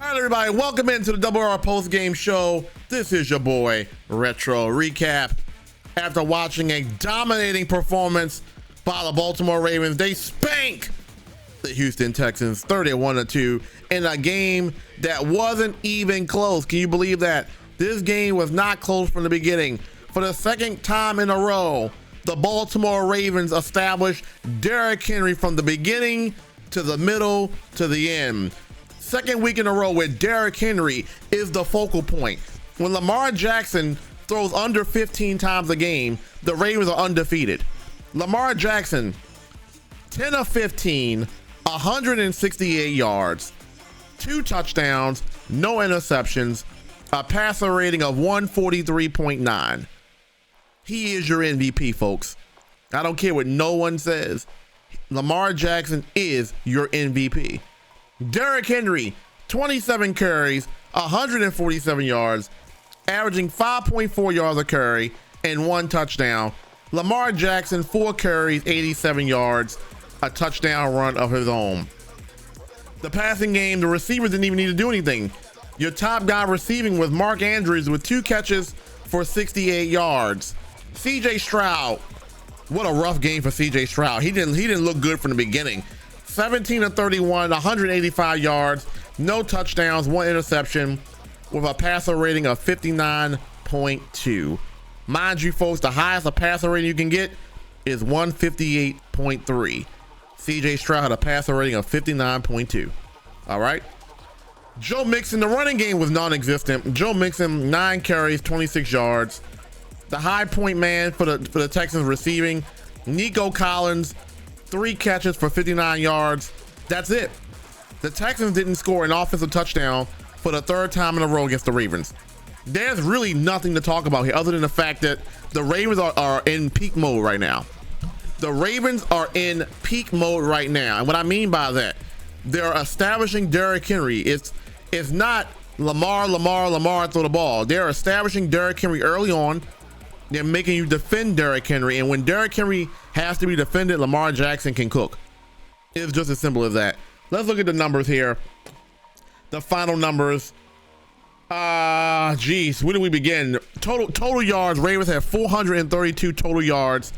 All right, everybody, welcome into the Double R Post Game Show. This is your boy, Retro Recap. After watching a dominating performance by the Baltimore Ravens, they spank the Houston Texans 31-2 in a game that wasn't even close. Can you believe that? This game was not close from the beginning. For the second time in a row, the Baltimore Ravens established Derrick Henry from the beginning to the middle to the end. Second week in a row where Derrick Henry is the focal point. When Lamar Jackson throws under 15 times a game, the Ravens are undefeated. Lamar Jackson, 10 of 15, 168 yards, 2 touchdowns, no interceptions, a passer rating of 143.9. He is your MVP, folks. I don't care what no one says. Lamar Jackson is your MVP. Derrick Henry, 27 carries, 147 yards, averaging 5.4 yards a carry and 1 touchdown. Lamar Jackson, 4 carries, 87 yards, a touchdown run of his own. The passing game, the receivers didn't even need to do anything. Your top guy receiving was Mark Andrews with 2 catches for 68 yards. CJ Stroud, what a rough game for CJ Stroud. He didn't look good from the beginning. 17 of 31, 185 yards, no touchdowns, 1 interception, with a passer rating of 59.2. Mind you, folks, the highest a passer rating you can get is 158.3. CJ Stroud had a passer rating of 59.2. All right. Joe Mixon, the running game was non-existent. Joe Mixon, 9 carries, 26 yards. The high point man for the Texans receiving, Nico Collins, 3 catches for 59 yards. That's it. The Texans didn't score an offensive touchdown for the 3rd time in a row against the Ravens. There's really nothing to talk about here other than the fact that the Ravens are in peak mode right now. The Ravens are in peak mode right now. And what I mean by that, they're establishing Derrick Henry. It's not Lamar throw the ball. They're establishing Derrick Henry early on. They're making you defend Derrick Henry, and when Derrick Henry has to be defended, Lamar Jackson can cook. It's just as simple as that. Let's look at the numbers here. The final numbers. Geez, where do we begin? Total yards. Ravens had 432 total yards.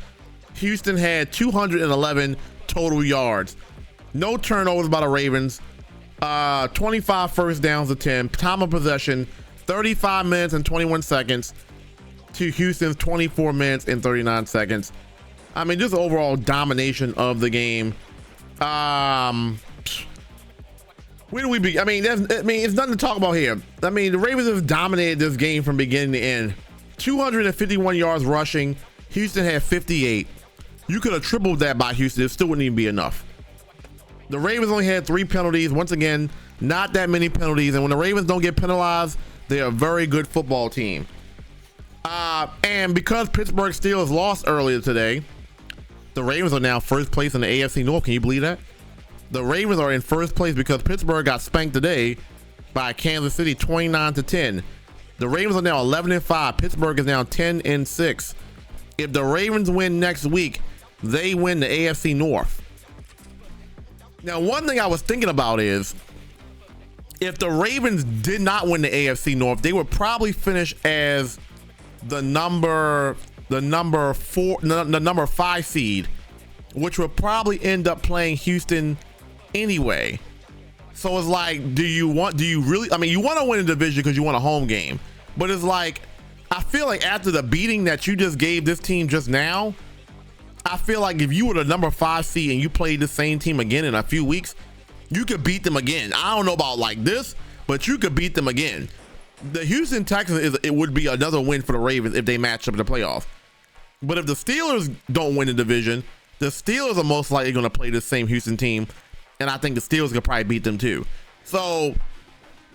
Houston had 211 total yards. No turnovers by the Ravens. 25 first downs to 10. Time of possession, 35 minutes and 21 seconds. To Houston's 24 minutes and 39 seconds. I mean, just overall domination of the game. Where do we be? I mean, it's nothing to talk about here. I mean, the Ravens have dominated this game from beginning to end. 251 yards rushing. Houston had 58. You could have tripled that by Houston. It still wouldn't even be enough. The Ravens only had 3 penalties. Once again, not that many penalties. And when the Ravens don't get penalized, they're a very good football team. And because Pittsburgh Steelers lost earlier today, the Ravens are now first place in the AFC North. Can you believe that? The Ravens are in first place because Pittsburgh got spanked today by Kansas City 29-10. The Ravens are now 11-5. Pittsburgh is now 10-6. If the Ravens win next week, they win the AFC North. Now, one thing I was thinking about is if the Ravens did not win the AFC North, they would probably finish as the number 5 seed, which would probably end up playing Houston anyway. So it's like, do you really, I mean, you want to win a division because you want a home game, but it's like, I feel like after the beating that you just gave this team just now, I feel like if you were the number 5 seed and you played the same team again in a few weeks, you could beat them again. I don't know about like this, but you could beat them again. The Houston Texans, it would be another win for the Ravens if they match up in the playoffs. But if the Steelers don't win the division, the Steelers are most likely going to play the same Houston team, and I think the Steelers could probably beat them too. So,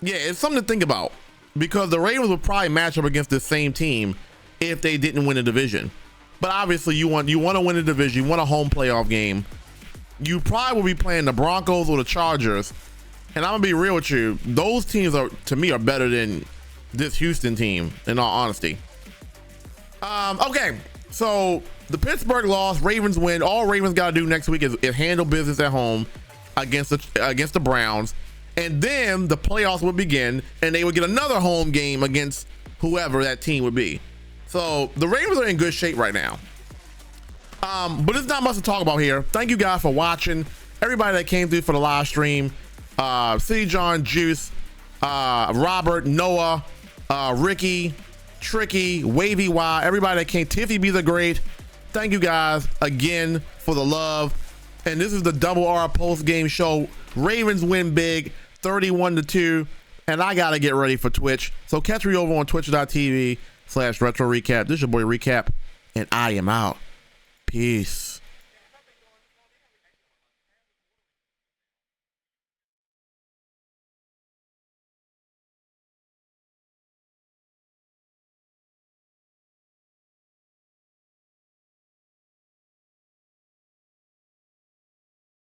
yeah, it's something to think about because the Ravens would probably match up against the same team if they didn't win the division. But obviously, you want to win the division, you want a home playoff game. You probably will be playing the Broncos or the Chargers. And I'm gonna be real with you, those teams to me are better than this Houston team, in all honesty. Okay, so the Pittsburgh loss, Ravens win. All Ravens gotta do next week is handle business at home against the Browns. and then the playoffs would begin, and they would get another home game against whoever that team would be. So the Ravens are in good shape right now. But there's not much to talk about here. Thank you guys for watching. Everybody that came through for the live stream, City John, Juice, Robert, Noah, Ricky, Tricky, Wavy Y, everybody that came, Tiffy be the Great. Thank you guys again for the love. And this is the Double R post game show. Ravens win big, 31-2. And I gotta get ready for Twitch. So catch me over on twitch.tv/retro recap. This is your boy Recap, and I am out. Peace.